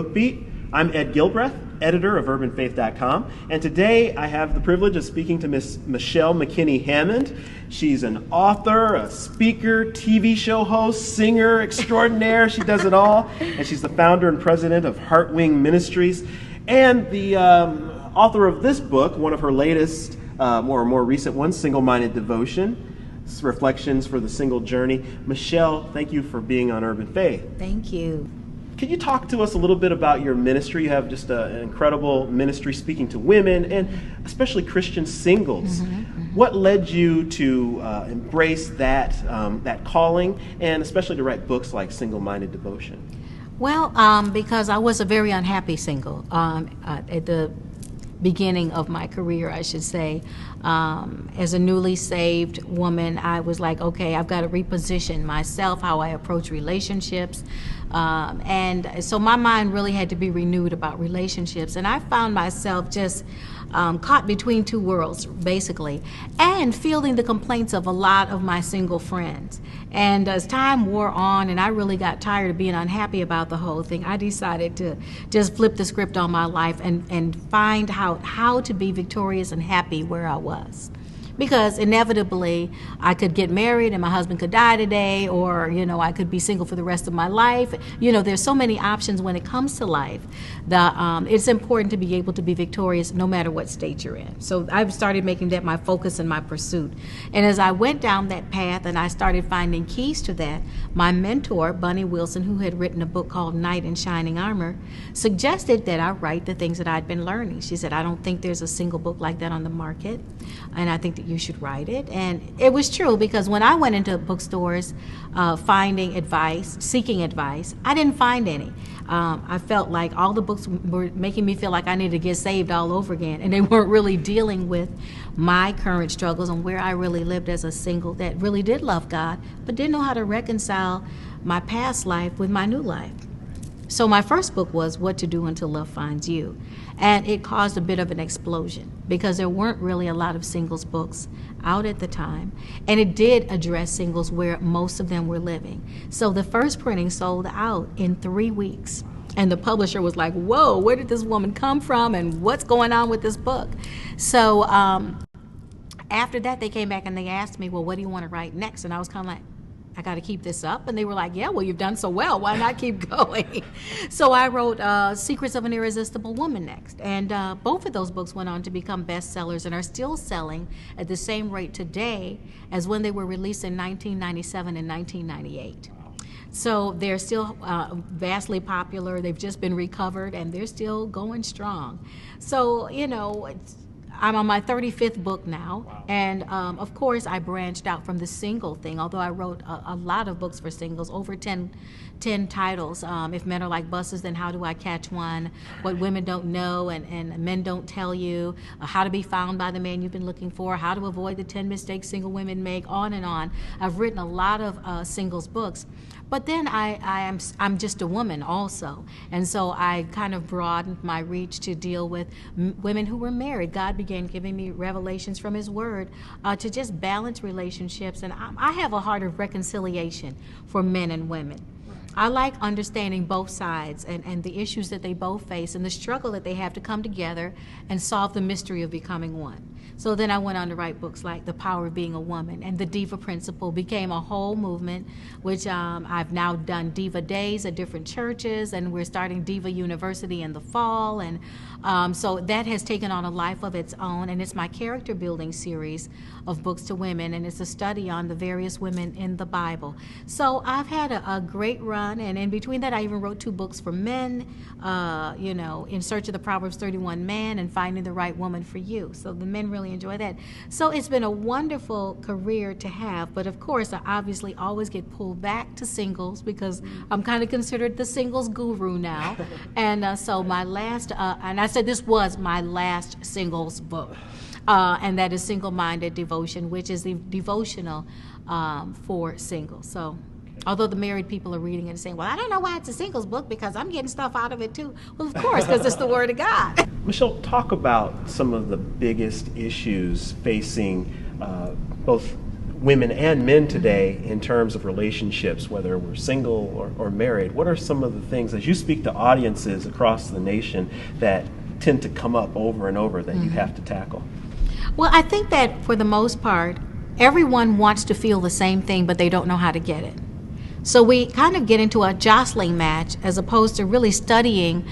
Book Beat. I'm Ed Gilbreth, editor of UrbanFaith.com, and today I have the privilege of speaking to Miss Michelle McKinney Hammond. She's an author, a speaker, TV show host, singer extraordinaire. She does it all, and she's the founder and president of Heartwing Ministries, and the author of this book, one of her latest, more recent ones, Single-Minded Devotion. Reflections for the Single Journey. Michelle, thank you for being on Urban Faith. Thank you. Can you talk to us a little bit about your ministry? You have just an incredible ministry speaking to women and especially Christian singles. What led you to embrace that calling and especially to write books like Single-Minded Devotion? Well, because I was a very unhappy single at the beginning of my career, I should say. As a newly saved woman, I was like, okay, I've got to reposition myself, how I approach relationships. And so my mind really had to be renewed about relationships. And I found myself just caught between two worlds, basically, and feeling the complaints of a lot of my single friends. And as time wore on and I really got tired of being unhappy about the whole thing, I decided to just flip the script on my life and find how to be victorious and happy where I was. Because inevitably I could get married and my husband could die today, or I could be single for the rest of my life. There's so many options when it comes to life that it's important to be able to be victorious no matter what state you're in. So I've started making that my focus and my pursuit. And as I went down that path and I started finding keys to that, my mentor, Bunny Wilson, who had written a book called Knight in Shining Armor, suggested that I write the things that I'd been learning. She said, I don't think there's a single book like that on the market, and I think that you should write it. And it was true, because when I went into bookstores seeking advice, I didn't find any. I felt like all the books were making me feel like I needed to get saved all over again, and they weren't really dealing with my current struggles and where I really lived as a single that really did love God, but didn't know how to reconcile my past life with my new life. So my first book was What to Do Until Love Finds You, and it caused a bit of an explosion because there weren't really a lot of singles books out at the time, and it did address singles where most of them were living. So the first printing sold out in 3 weeks, and the publisher was like, whoa, where did this woman come from and what's going on with this book? So after that they came back and they asked me, well, what do you want to write next? And I was kind of like, I got to keep this up. And they were like, yeah, well, you've done so well. Why not keep going? So I wrote Secrets of an Irresistible Woman next. And both of those books went on to become bestsellers and are still selling at the same rate today as when they were released in 1997 and 1998. So they're still vastly popular. They've just been recovered and they're still going strong. So, I'm on my 35th book now. Wow. And of course I branched out from the single thing, although I wrote a lot of books for singles, over 10 titles. If Men Are Like Buses, Then How Do I Catch One? What Women Don't Know and Men Don't Tell You, How to Be Found by the Man You've Been Looking For, How to Avoid the 10 Mistakes Single Women Make, on and on. I've written a lot of singles books. But then I'm just a woman also, and so I kind of broadened my reach to deal with women who were married. God began giving me revelations from His Word to just balance relationships, and I have a heart of reconciliation for men and women. I like understanding both sides and the issues that they both face and the struggle that they have to come together and solve the mystery of becoming one. So then I went on to write books like The Power of Being a Woman, and The Diva Principle became a whole movement, which I've now done Diva Days at different churches, and we're starting Diva University in the fall. And so that has taken on a life of its own, and it's my character building series of books to women, and it's a study on the various women in the Bible. So I've had a great run, and in between that I even wrote 2 books for men, In Search of the Proverbs 31 Man and Finding the Right Woman for You. So the men really enjoy that. So it's been a wonderful career to have, but of course I obviously always get pulled back to singles because I'm kind of considered the singles guru now. And so my last, and I said this was my last singles book, and that is Single-Minded Devotion, which is the devotional for singles. So although the married people are reading it and saying, well, I don't know why it's a singles book because I'm getting stuff out of it too. Well, of course, because it's the Word of God. Michelle, talk about some of the biggest issues facing both women and men today in terms of relationships, whether we're single or married? What are some of the things, as you speak to audiences across the nation, that tend to come up over and over that you have to tackle? Well, I think that for the most part, everyone wants to feel the same thing, but they don't know how to get it. So we kind of get into a jostling match as opposed to really studying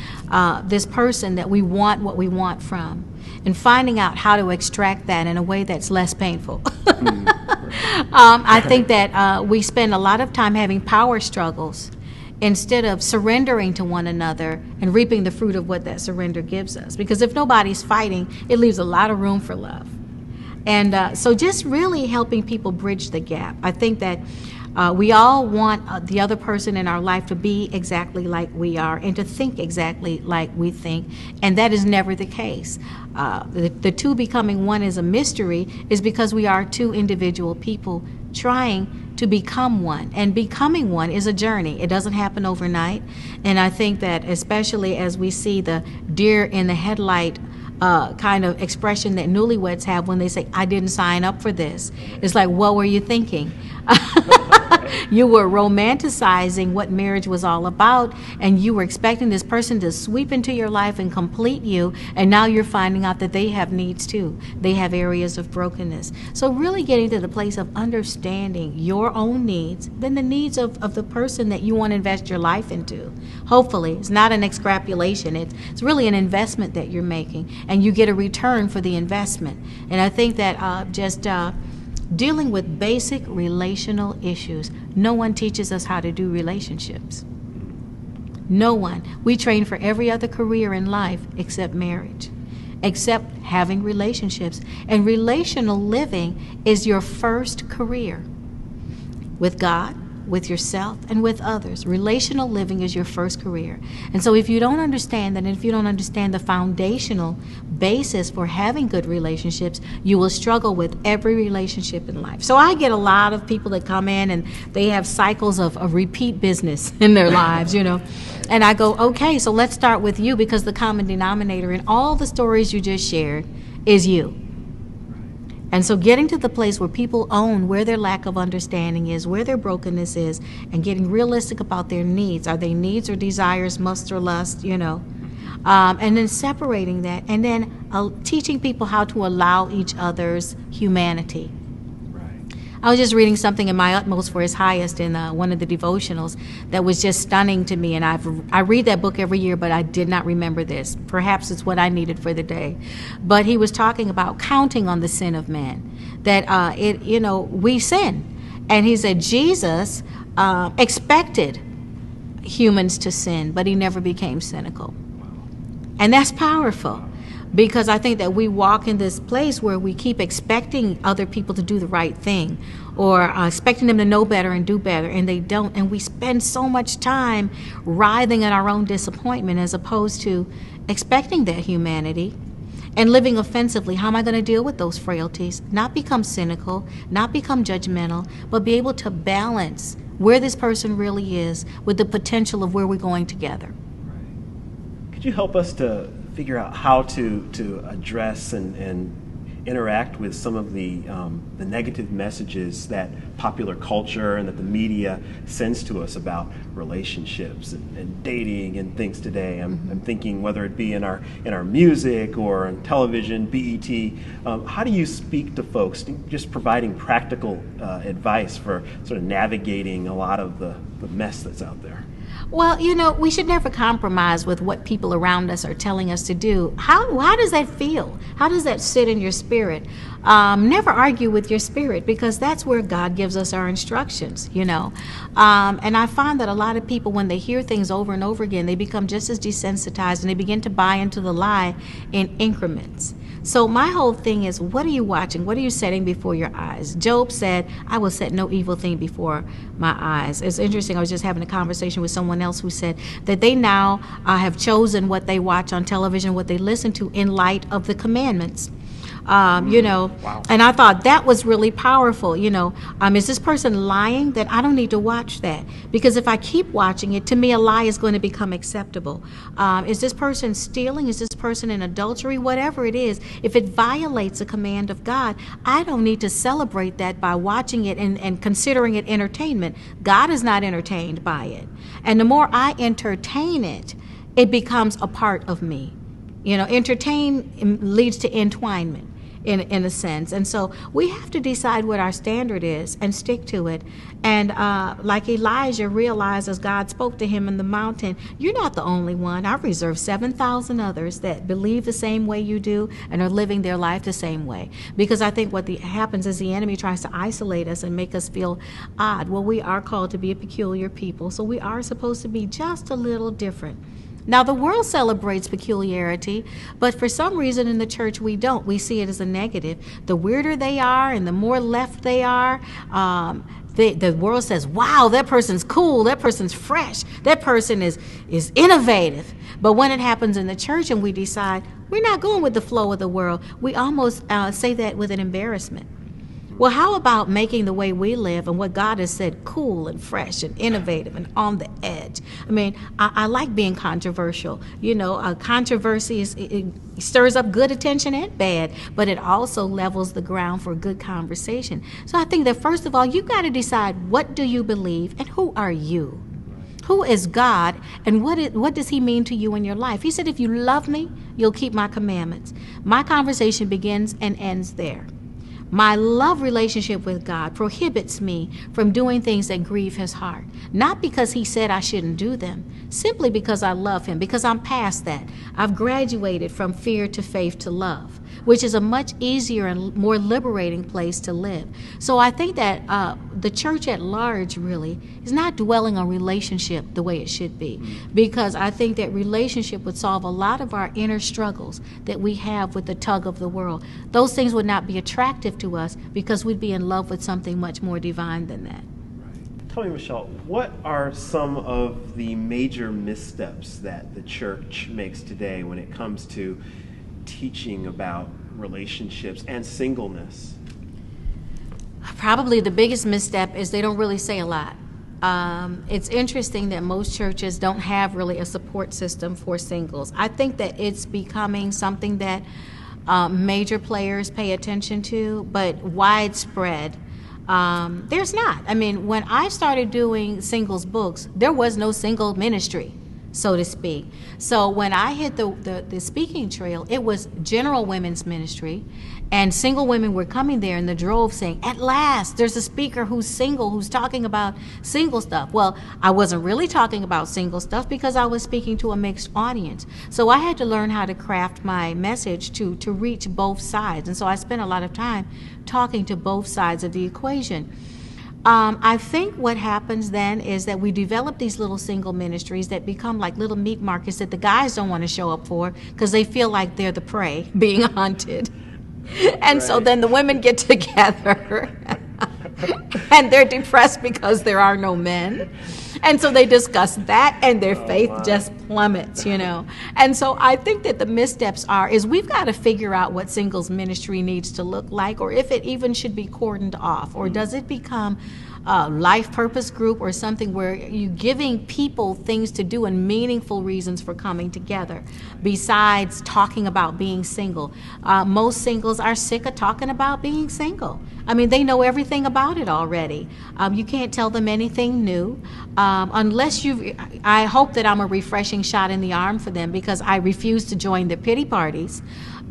this person that we want what we want from and finding out how to extract that in a way that's less painful. I think that we spend a lot of time having power struggles instead of surrendering to one another and reaping the fruit of what that surrender gives us. Because if nobody's fighting, it leaves a lot of room for love. And so just really helping people bridge the gap. I think that we all want the other person in our life to be exactly like we are and to think exactly like we think, and that is never the case. The two becoming one is a mystery is because we are two individual people trying to become one, and becoming one is a journey. It doesn't happen overnight, and I think that especially as we see the deer in the headlight kind of expression that newlyweds have when they say, I didn't sign up for this. It's like, what were you thinking? You were romanticizing what marriage was all about, and you were expecting this person to sweep into your life and complete you, and now you're finding out that they have needs too. They have areas of brokenness. So really getting to the place of understanding your own needs, then the needs of the person that you want to invest your life into. Hopefully, it's not an extrapolation. It's really an investment that you're making, and you get a return for the investment. And I think that dealing with basic relational issues. No one teaches us how to do relationships. No one. We train for every other career in life except marriage, except having relationships. And relational living is your first career with God, with yourself, and with others. Relational living is your first career. And so if you don't understand that, and if you don't understand the foundational basis for having good relationships, you will struggle with every relationship in life. So I get a lot of people that come in and they have cycles of repeat business in their lives, And I go, okay, so let's start with you, because the common denominator in all the stories you just shared is you. And so getting to the place where people own where their lack of understanding is, where their brokenness is, and getting realistic about their needs. Are they needs or desires, must or lust, and then separating that, and then teaching people how to allow each other's humanity. I was just reading something in My Utmost for His Highest in one of the devotionals that was just stunning to me, and I read that book every year, but I did not remember this. Perhaps it's what I needed for the day. But he was talking about counting on the sin of man, that we sin, and he said Jesus expected humans to sin, but he never became cynical, and that's powerful. Because I think that we walk in this place where we keep expecting other people to do the right thing, or expecting them to know better and do better, and they don't. And we spend so much time writhing in our own disappointment as opposed to expecting that humanity and living offensively. How am I going to deal with those frailties? Not become cynical, not become judgmental, but be able to balance where this person really is with the potential of where we're going together. Could you help us to figure out how to address and interact with some of the negative messages that popular culture and that the media sends to us about relationships and dating and things today? I'm thinking whether it be in our music or on television, BET. How do you speak to folks, just providing practical advice for sort of navigating a lot of the mess that's out there? Well, we should never compromise with what people around us are telling us to do. How does that feel? How does that sit in your spirit? Never argue with your spirit, because that's where God gives us our instructions, And I find that a lot of people, when they hear things over and over again, they become just as desensitized, and they begin to buy into the lie in increments. So my whole thing is, what are you watching? What are you setting before your eyes? Job said, I will set no evil thing before my eyes. It's interesting. I was just having a conversation with someone else who said that they now have chosen what they watch on television, what they listen to, in light of the commandments. Wow. And I thought that was really powerful. Is this person lying? Then I don't need to watch that, because if I keep watching it, to me, a lie is going to become acceptable. Is this person stealing? Is this person in adultery? Whatever it is, if it violates a command of God, I don't need to celebrate that by watching it and considering it entertainment. God is not entertained by it. And the more I entertain it, it becomes a part of me. Entertain leads to entwinement in a sense. And so we have to decide what our standard is and stick to it. And like Elijah realized as God spoke to him in the mountain, you're not the only one. I've reserved 7,000 others that believe the same way you do and are living their life the same way. Because I think what happens is the enemy tries to isolate us and make us feel odd. Well, we are called to be a peculiar people, so we are supposed to be just a little different. Now, the world celebrates peculiarity, but for some reason in the church we don't. We see it as a negative. The weirder they are and the more left they are, the world says, wow, that person's cool, that person's fresh, that person is innovative. But when it happens in the church and we decide we're not going with the flow of the world, we almost say that with an embarrassment. Well, how about making the way we live and what God has said cool and fresh and innovative and on the edge? I mean, I like being controversial. Controversy it stirs up good attention and bad, but it also levels the ground for good conversation. So I think that first of all, you've got to decide, what do you believe and who are you? Who is God, and what does he mean to you in your life? He said, if you love me, you'll keep my commandments. My conversation begins and ends there. My love relationship with God prohibits me from doing things that grieve his heart. Not because he said I shouldn't do them, simply because I love him, because I'm past that. I've graduated from fear to faith to love, which is a much easier and more liberating place to live. So I think that the church at large really is not dwelling on relationship the way it should be, because I think that relationship would solve a lot of our inner struggles that we have with the tug of the world. Those things would not be attractive to us because we'd be in love with something much more divine than that. Tell me, Michelle, what are some of the major missteps that the church makes today when it comes to teaching about relationships and singleness? Probably the biggest misstep is they don't really say a lot. It's interesting that most churches don't have really a support system for singles. I think that it's becoming something that major players pay attention to, but widespread, there's not. I mean, when I started doing singles books, there was no single ministry, so to speak. So when I hit the speaking trail, it was general women's ministry, and single women were coming there in the drove saying, at last, there's a speaker who's single, who's talking about single stuff. Well, I wasn't really talking about single stuff because I was speaking to a mixed audience. So I had to learn how to craft my message to reach both sides. And so I spent a lot of time talking to both sides of the equation. I think what happens then is that we develop these little single ministries that become like little meat markets that the guys don't want to show up for because they feel like they're the prey being hunted. And so then the women get together and they're depressed because there are no men. And so they discuss that and their faith just plummets, And so I think that the missteps is we've got to figure out what singles ministry needs to look like, or if it even should be cordoned off, or does it become a life purpose group or something where you're giving people things to do and meaningful reasons for coming together besides talking about being single. Most singles are sick of talking about being single. I mean, they know everything about it already. You can't tell them anything new unless I hope that I'm a refreshing shot in the arm for them, because I refuse to join their pity parties.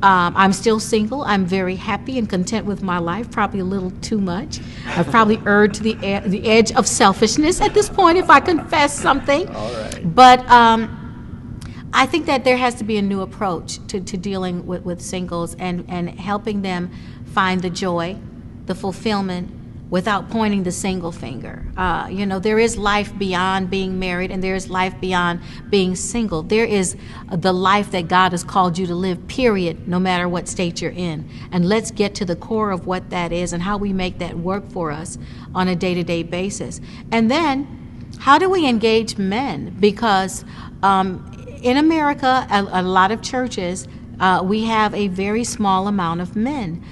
I'm still single. I'm very happy and content with my life, probably a little too much. I've probably erred to the edge of selfishness at this point, if I confess something. All right. But I think that there has to be a new approach to dealing with singles and helping them find the joy, the fulfillment, without pointing the single finger. There is life beyond being married, and there is life beyond being single. There is the life that God has called you to live, period, no matter what state you're in. And let's get to the core of what that is and how we make that work for us on a day-to-day basis. And then, how do we engage men? Because in America, a lot of churches we have a very small amount of men.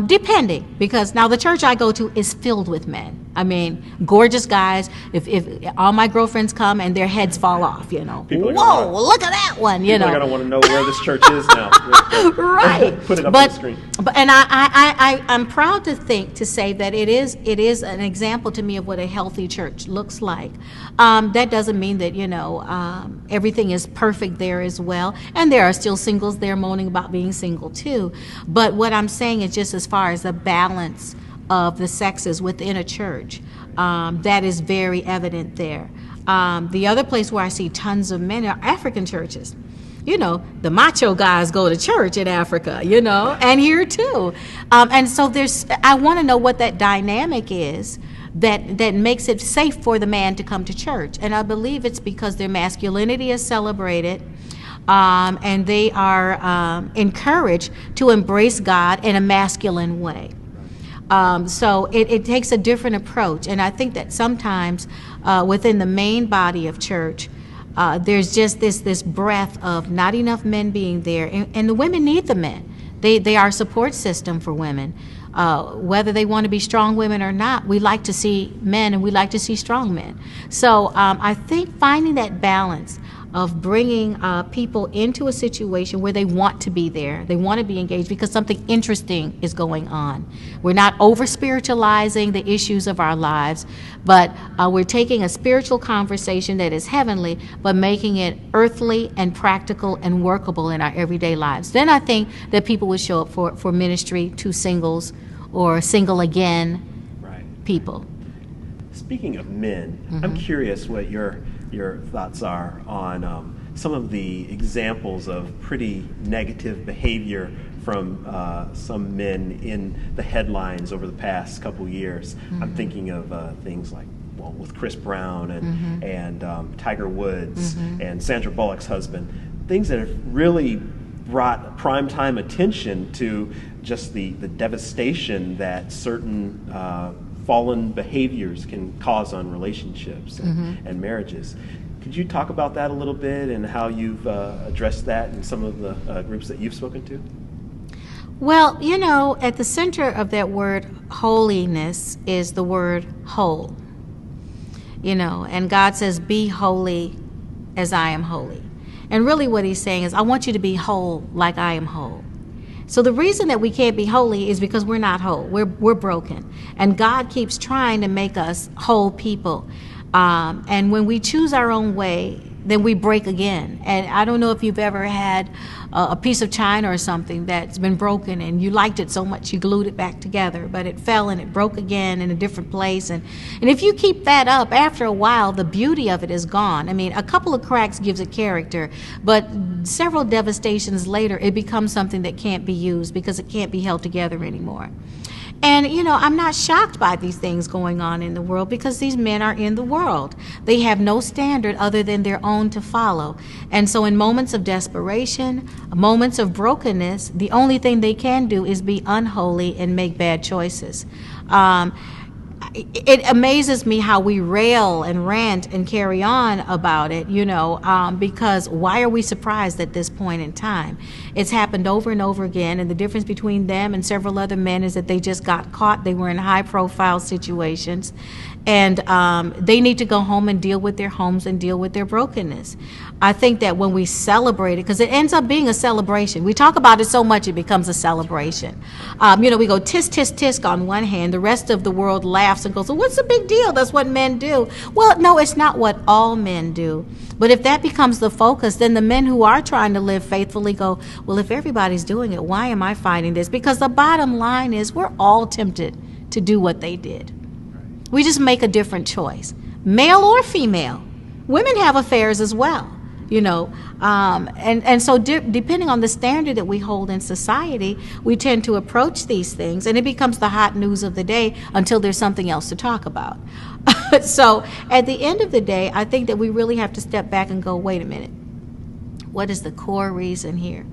Depending, because now the church I go to is filled with men. I mean, gorgeous guys. If all my girlfriends come and their heads fall off, you know, whoa, look at that one, you know. People are gonna want to know where this church is now. Right. Put it up on the screen. But I'm proud to say that it is an example to me of what a healthy church looks like. That doesn't mean that, you know, everything is perfect there as well, and there are still singles there moaning about being single too. But what I'm saying is just as far as the balance of the sexes within a church, that is very evident there. The other place where I see tons of men are African churches. You know, the macho guys go to church in Africa, you know, and here too. And so I want to know what that dynamic is that makes it safe for the man to come to church. And I believe it's because their masculinity is celebrated, and they are encouraged to embrace God in a masculine way. So it takes a different approach. And I think that sometimes within the main body of church, there's just this breath of not enough men being there. And the women need the men. They are a support system for women. Whether they want to be strong women or not, we like to see men and we like to see strong men. So I think finding that balance of bringing people into a situation where they want to be there, they want to be engaged because something interesting is going on. We're not over-spiritualizing the issues of our lives, but we're taking a spiritual conversation that is heavenly, but making it earthly and practical and workable in our everyday lives. Then I think that people would show up for ministry to singles or single again people. Speaking of men, I'm curious what your thoughts are on some of the examples of pretty negative behavior from some men in the headlines over the past couple years. I'm thinking of things like, well, with Chris Brown and Tiger Woods and Sandra Bullock's husband, things that have really brought primetime attention to just the devastation that certain fallen behaviors can cause on relationships and marriages. Could you talk about that a little bit and how you've addressed that in some of the groups that you've spoken to? Well, you know, at the center of that word holiness is the word whole. You know, and God says, be holy as I am holy. And really what he's saying is, I want you to be whole like I am whole. So the reason that we can't be holy is because we're not whole. We're broken. And God keeps trying to make us whole people. And when we choose our own way, then we break again. And I don't know if you've ever had a piece of china or something that's been broken and you liked it so much you glued it back together, but it fell and it broke again in a different place. And if you keep that up, after a while, the beauty of it is gone. I mean, a couple of cracks gives it character, but several devastations later, it becomes something that can't be used because it can't be held together anymore. And, you know, I'm not shocked by these things going on in the world because these men are in the world. They have no standard other than their own to follow. And so in moments of desperation, moments of brokenness, the only thing they can do is be unholy and make bad choices. It amazes me how we rail and rant and carry on about it, you know, because why are we surprised at this point in time? It's happened over and over again, and the difference between them and several other men is that they just got caught. They were in high-profile situations, and they need to go home and deal with their homes and deal with their brokenness. I think that when we celebrate it, because it ends up being a celebration. We talk about it so much it becomes a celebration. You know, we go tisk, tisk, tisk on one hand. The rest of the world laughs and goes, well, what's the big deal? That's what men do. Well, no, it's not what all men do. But if that becomes the focus, then the men who are trying to live faithfully go, well, if everybody's doing it, why am I fighting this? Because the bottom line is we're all tempted to do what they did. We just make a different choice, male or female. Women have affairs as well. You know, and so depending on the standard that we hold in society, we tend to approach these things, and it becomes the hot news of the day until there's something else to talk about. So at the end of the day, I think that we really have to step back and go, wait a minute, what is the core reason here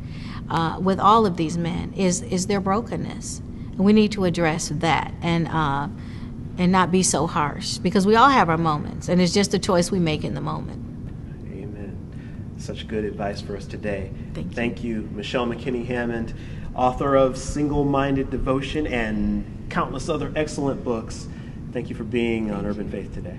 with all of these men is their brokenness, and we need to address that and not be so harsh, because we all have our moments, and it's just a choice we make in the moment. such good advice for us today. Thank you. Thank you, Michelle McKinney Hammond, author of Single-Minded Devotion and countless other excellent books. Thank you for being on Urban Faith today.